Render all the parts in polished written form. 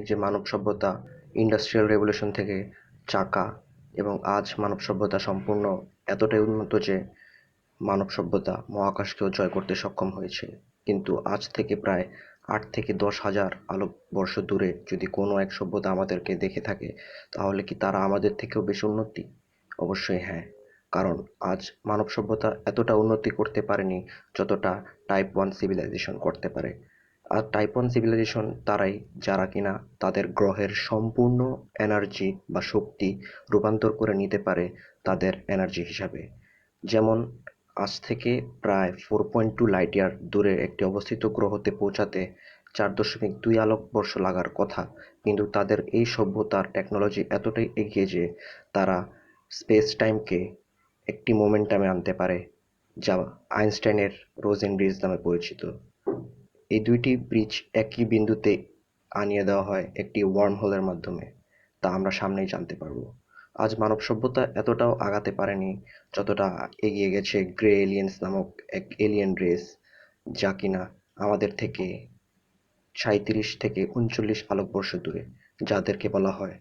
যে মানব সভ্যতা industrial revolution থেকে চাকা এবং আজ মানব সভ্যতা সম্পূর্ণ এতটাই উন্নত যে মানব সভ্যতা মহাকাশকেও জয় করতে সক্ষম হয়েছে। কিন্তু আজ থেকে প্রায় 8 থেকে 10 হাজার আলোকবর্ষ দূরে যদি কোনো এক সভ্যতা আমাদেরকে দেখে থাকে, তাহলে কি তারা আমাদের থেকেও বেশি উন্নতি? অবশ্যই হ্যাঁ। কারণ আজ মানব সভ্যতা এতটা উন্নতি করতে পারেনি যতটা টাইপ 1 সিভিলাইজেশন করতে পারে। আর টাইপ 1 সিভিলাইজেশন তারাই যারা কিনা তাদের গ্রহের সম্পূর্ণ এনার্জি বা শক্তি রূপান্তর করে নিতে পারে তাদের এনার্জি হিসাবে। যেমন আজ থেকে প্রায় 4.2 লাইট ইয়ার দূরে একটি অবস্থিত গ্রহতে পৌঁছাতে 4.2 আলোকবর্ষ লাগার কথা, কিন্তু তাদের এই সভ্যতার টেকনোলজি এতটাই এগিয়ে যে তারা স্পেস টাইমকে একটি মোমেন্টামে আনতে পারে, যা আইনস্টাইনের রোজেন ব্রিজ নামে পরিচিত। এই দুইটি ব্রিজ একই বিন্দুতে আনিয়ে দেওয়া হয় একটি ওয়ার্মহোলের মাধ্যমে, তা আমরা সামনেই জানতে পারবো। আজ মানব সভ্যতা এতটাও আগাতে পারেনি যতটা এগিয়ে গেছে গ্রে এলিয়েন্স নামক এক এলিয়েন রেস, যা কিনা আমাদের থেকে 37 থেকে 39 আলোকবর্ষ দূরে, যাদেরকে বলা হয়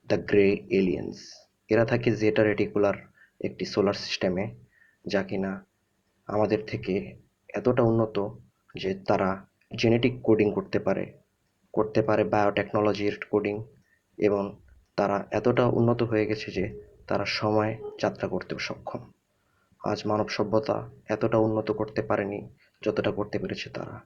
দ্য গ্রে এলিয়েন্স। এরা থাকে জেটা রেটিকুলার একটি সোলার সিস্টেমে, যা কিনা আমাদের থেকে এতটা উন্নত যে তারা জেনেটিক কোডিং করতে পারে বায়োটেকনোলজির কোডিং, এবং তারা এতটা উন্নত হয়ে গেছে যে তারা সময় যাত্রা করতেও সক্ষম। আজ মানব সভ্যতা এতটা উন্নত করতে পারেনি যতটা করতে পেরেছে তারা।